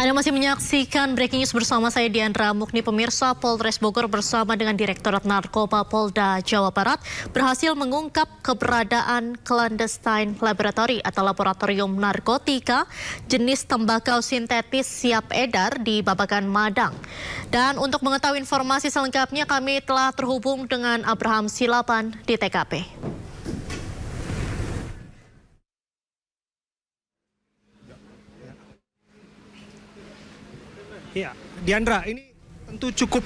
Anda masih menyaksikan Breaking News bersama saya Diandra Mukni. Pemirsa, Polres Bogor bersama dengan Direktorat Narkoba Polda Jawa Barat berhasil mengungkap keberadaan clandestine laboratory atau laboratorium narkotika jenis tembakau sintetis siap edar di Babakan, Madang. Dan untuk mengetahui informasi selengkapnya kami telah terhubung dengan Abraham Silaban di TKP. Ya, Diandra, ini tentu cukup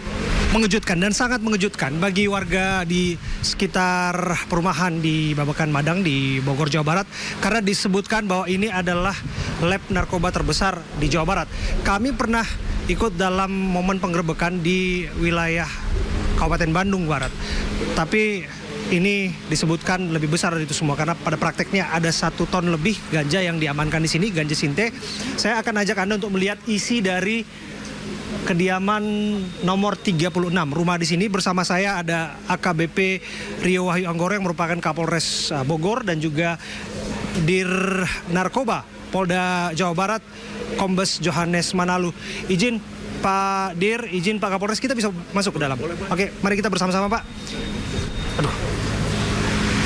mengejutkan dan sangat mengejutkan bagi warga di sekitar perumahan di Babakan, Madang di Bogor, Jawa Barat, karena disebutkan bahwa ini adalah lab narkoba terbesar di Jawa Barat. Kami pernah ikut dalam momen penggerebekan di wilayah Kabupaten Bandung Barat, tapi ini disebutkan lebih besar dari itu semua karena pada prakteknya ada 1 ton lebih ganja yang diamankan di sini, ganja sinte. Saya akan ajak Anda untuk melihat isi dari kediaman nomor 36 rumah di sini. Bersama saya ada AKBP Rio Wahyu Anggoro yang merupakan Kapolres Bogor dan juga Dir Narkoba Polda Jawa Barat Kombes Johannes Manalu. Izin Pak Dir, izin Pak Kapolres, kita bisa masuk ke dalam. Oke, mari kita bersama-sama Pak. Aduh.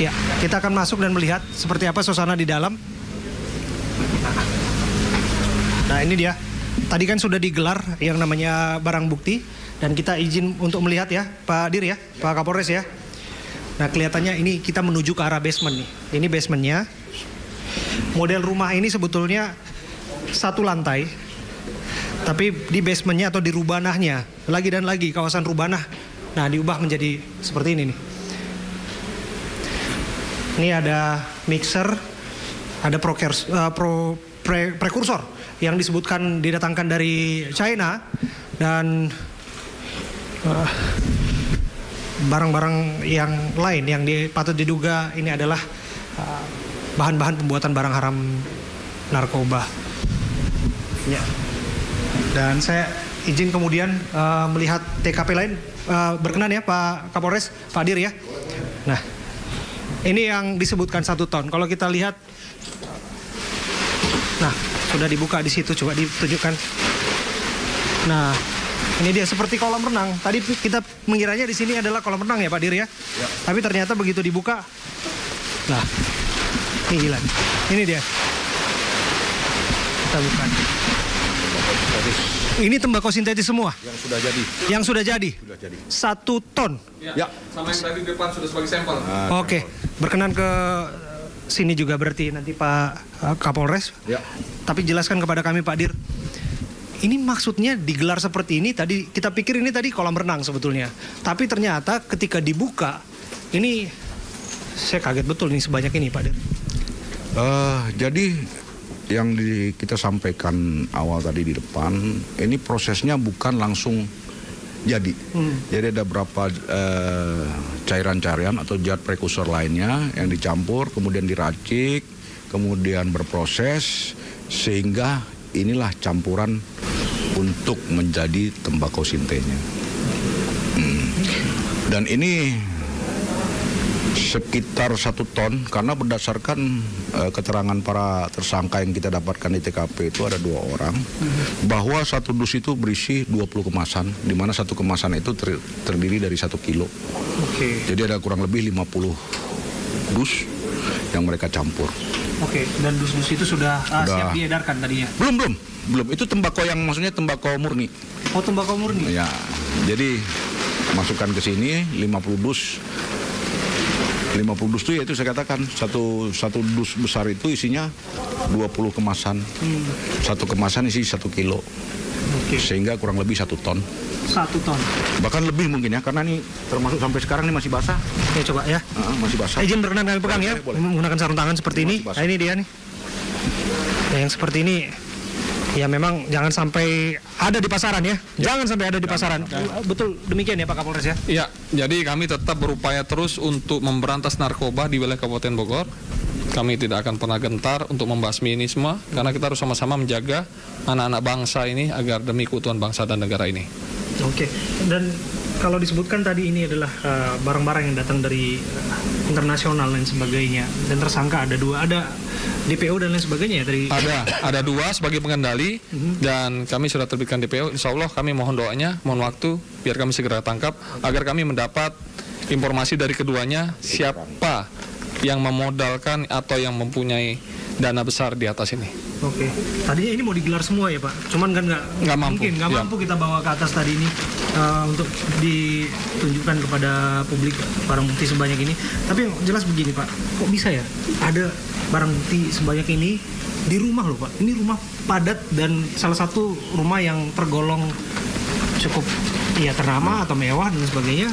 Ya, kita akan masuk dan melihat seperti apa suasana di dalam. Nah, ini dia. Tadi kan sudah digelar yang namanya barang bukti dan kita izin untuk melihat ya, Pak Dir ya, Pak Kapolres ya. Nah, kelihatannya ini kita menuju ke arah basement nih. Ini basementnya. Model rumah ini sebetulnya 1 lantai, tapi di basementnya atau di rubanahnya lagi dan lagi kawasan rubanah. Nah, diubah menjadi seperti ini nih. Ini ada mixer, ada prekursor yang disebutkan didatangkan dari China dan barang-barang yang lain yang patut diduga ini adalah bahan-bahan pembuatan barang haram narkoba. Ya. Dan saya izin kemudian melihat TKP lain, berkenan ya Pak Kapolres, Pak Dir ya. Nah, ini yang disebutkan 1 ton. Kalau kita lihat, nah sudah dibuka di situ, coba ditunjukkan. Nah, ini dia seperti kolam renang. Tadi kita mengiranya di sini adalah kolam renang ya Pak Dir ya. Ya. Tapi ternyata begitu dibuka, nah ini hilang. Ini dia. Kita buka. Ini tembakau sintetis semua. Yang sudah jadi. Yang sudah jadi. Sudah jadi. 1 ton. Ya. Sama yang tadi depan sudah sebagai sampel. Oke, berkenan ke sini juga berarti nanti Pak Kapolres. Ya. Tapi jelaskan kepada kami Pak Dir. Ini maksudnya digelar seperti ini, tadi kita pikir ini tadi kolam renang sebetulnya. Tapi ternyata ketika dibuka, ini saya kaget betul ini sebanyak ini Pak Dir. Jadi yang kita sampaikan awal tadi di depan, ini prosesnya bukan langsung jadi. Jadi ada beberapa cairan-cairan atau zat prekursor lainnya yang dicampur, kemudian diracik, kemudian berproses, sehingga inilah campuran untuk menjadi tembakau sintenya. Dan ini sekitar 1 ton, karena berdasarkan keterangan para tersangka yang kita dapatkan di TKP itu ada 2 orang, bahwa 1 dus itu berisi 20 kemasan, di mana 1 kemasan itu terdiri dari 1 kilo. Jadi ada kurang lebih 50 dus yang mereka campur. Dan dus-dus itu sudah siap diedarkan tadinya? Belum. Itu tembakau yang maksudnya tembakau murni. Oh, tembakau murni? Ya, jadi masukkan ke sini 50 dus. 50 dus itu yaitu saya katakan satu dus besar itu isinya 20 kemasan. 1 kemasan isi 1 kilo. Sehingga kurang lebih 1 ton. 1 ton. Bahkan lebih mungkin ya, karena ini termasuk sampai sekarang ini masih basah. Ya coba ya. Masih basah. Izin berkenan kami pegang ya. Menggunakan sarung tangan seperti ini. Nah, ini dia nih. Nah, yang seperti ini ya memang jangan sampai ada di pasaran ya. Jangan sampai ada di pasaran. Betul demikian ya Pak Kapolres ya? Iya, jadi kami tetap berupaya terus untuk memberantas narkoba di wilayah Kabupaten Bogor. Kami tidak akan pernah gentar untuk membasmi ini semua, karena kita harus sama-sama menjaga anak-anak bangsa ini agar demi keutuhan bangsa dan negara ini. Dan kalau disebutkan tadi ini adalah barang-barang yang datang dari internasional dan sebagainya, dan tersangka ada 2, ada DPO dan lain sebagainya ya dari. Ada 2 sebagai pengendali dan kami sudah terbitkan DPO. Insya Allah kami mohon doanya, mohon waktu biar kami segera tangkap agar kami mendapat informasi dari keduanya siapa yang memodalkan atau yang mempunyai dana besar di atas ini. Oke. Tadinya ini mau digelar semua ya Pak, cuman kan nggak mampu. mungkin, nggak Ya. mampu kita bawa ke atas tadi ini untuk ditunjukkan kepada publik barang bukti sebanyak ini. Tapi yang jelas begini Pak, kok bisa ya ada barang bukti sebanyak ini di rumah loh Pak? Ini rumah padat dan salah satu rumah yang tergolong cukup ya ternama atau mewah dan sebagainya.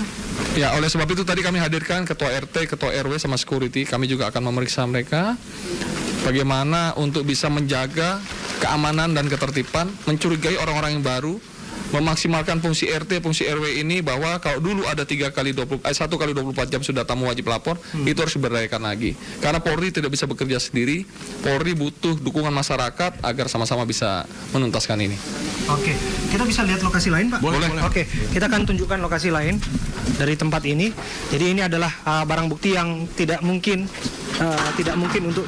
Ya, oleh sebab itu tadi kami hadirkan ketua RT, ketua RW sama security. Kami juga akan memeriksa mereka bagaimana untuk bisa menjaga keamanan dan ketertiban, mencurigai orang-orang yang baru, memaksimalkan fungsi RT, fungsi RW ini bahwa kalau dulu ada 1 kali 24 jam sudah tamu wajib lapor, itu harus diberdayakan lagi. Karena Polri tidak bisa bekerja sendiri, Polri butuh dukungan masyarakat agar sama-sama bisa menuntaskan ini. Oke, kita bisa lihat lokasi lain Pak? Boleh. Oke, kita akan tunjukkan lokasi lain dari tempat ini. Jadi ini adalah barang bukti yang tidak mungkin untuk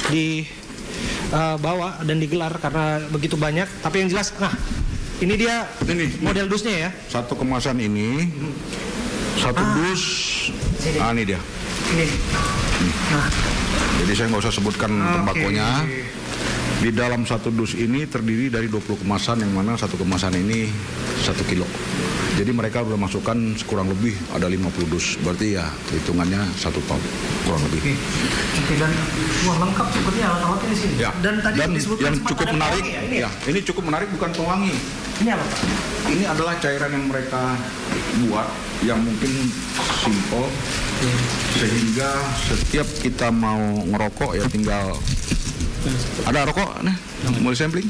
dibawa dan digelar karena begitu banyak. Tapi yang jelas, nah ini dia model dusnya ya. Satu kemasan ini, satu dus, ini dia. Ini. Nah, Jadi saya nggak usah sebutkan tembakonya. oke. Di dalam satu dus ini terdiri dari 20 kemasan, yang mana satu kemasan ini 1 kilo. Jadi mereka sudah masukkan kurang lebih ada 50 dus. Berarti ya hitungannya 1 ton kurang lebih. Oke, dan wah lengkap sepertinya alat-alatnya di sini. Ya. Dan tadi Dan disebutkan yang sempat cukup ada menarik, pewangi ya, ini ya? ini cukup menarik bukan pewangi. Ini apa Pak? Ini adalah cairan yang mereka buat yang mungkin simple, sehingga setiap kita mau ngerokok ya tinggal ada rokok nih mau sampling.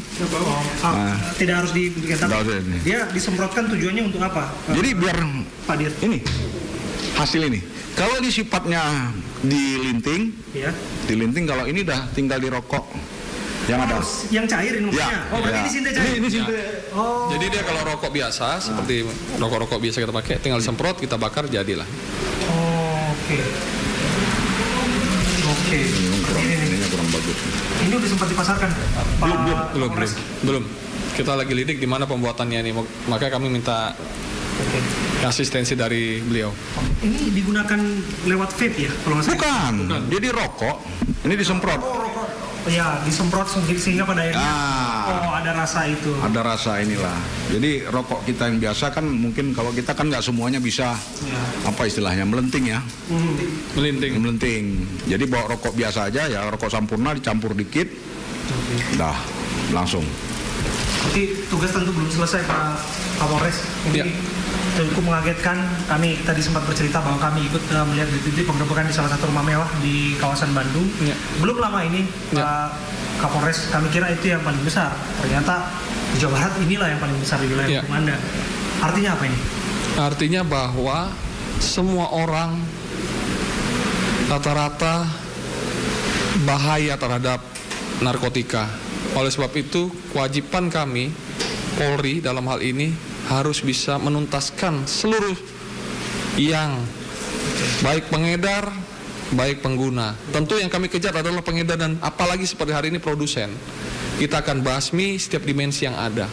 Tidak harus diberikan, Tidak tapi harus ini. dia disemprotkan tujuannya untuk apa? Jadi biar Pak Dir. ini hasil ini. Kalau ini sifatnya dilinting, Ya. kalau ini dah tinggal dirokok yang ada. Yang cair ini maksudnya. Ya, Oh, berarti ya. ini sinte cair. Ini sinte. Oh. Jadi dia kalau rokok biasa, seperti rokok-rokok biasa kita pakai, tinggal disemprot, kita bakar, jadilah. Oh, oke. Oke. Ininya kurang bagus. Ini udah sempat dipasarkan. Pak Kapolres? Belum. Kita lagi lidik di mana pembuatannya ini, maka kami minta Oke. asistensi dari beliau. Ini digunakan lewat vape ya, kalau nggak salah. Bukan. Jadi rokok ini disemprot. Ya, disemprot sehingga pada akhirnya Ah. ada rasa itu. Ada rasa inilah. Jadi rokok kita yang biasa kan mungkin kalau kita kan nggak semuanya bisa Ya. apa istilahnya melenting ya, melenting. Jadi bawa rokok biasa aja ya, rokok sampurna dicampur dikit, dah langsung. Tapi tugas tentu belum selesai Pak Kapolres. Ini Ya. cukup mengagetkan. Kami tadi sempat bercerita bahwa kami ikut melihat titik penggerebekan di salah satu rumah mewah di kawasan Bandung. Ya. Belum lama ini Pak Kapolres, kami kira itu yang paling besar. Ternyata di Jawa Barat inilah yang paling besar di wilayah Ya. hukum Anda. Artinya apa ini? Artinya bahwa semua orang rata-rata bahaya terhadap narkotika. Oleh sebab itu, kewajiban kami, Polri dalam hal ini, harus bisa menuntaskan seluruh yang baik pengedar, baik pengguna. Tentu yang kami kejar adalah pengedar dan apalagi seperti hari ini produsen. Kita akan basmi setiap dimensi yang ada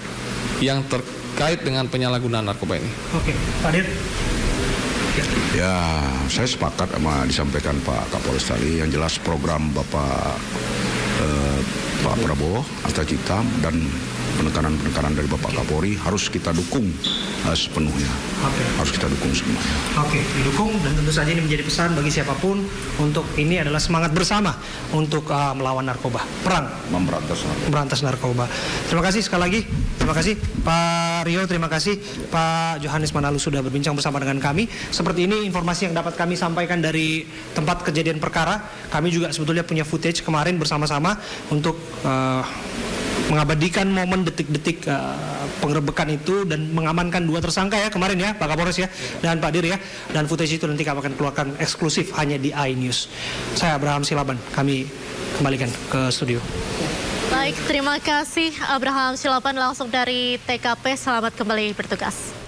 yang terkait dengan penyalahgunaan narkoba ini. Oke, Pak Dir. Ya, saya sepakat sama disampaikan Pak Kapolres tadi. Yang jelas program Pak Prabowo Arta Cita dan penekanan dari Bapak Kapolri harus kita dukung sepenuhnya. Oke. Harus kita dukung semuanya. Oke, didukung dan tentu saja ini menjadi pesan bagi siapapun untuk ini adalah semangat bersama untuk melawan narkoba, perang memberantas narkoba. Terima kasih sekali lagi, terima kasih Pak Rio, terima kasih Pak Johannes Manalu sudah berbincang bersama dengan kami. Seperti ini informasi yang dapat kami sampaikan dari tempat kejadian perkara. Kami juga sebetulnya punya footage kemarin bersama-sama untuk mengabadikan momen detik-detik penggerebekan itu dan mengamankan 2 tersangka ya kemarin ya Pak Kapolres ya dan Pak Dir ya, dan footage itu nanti kami akan keluarkan eksklusif hanya di iNews. Saya Abraham Silaban, kami kembalikan ke studio. Baik, terima kasih Abraham Silaban langsung dari TKP. Selamat kembali bertugas.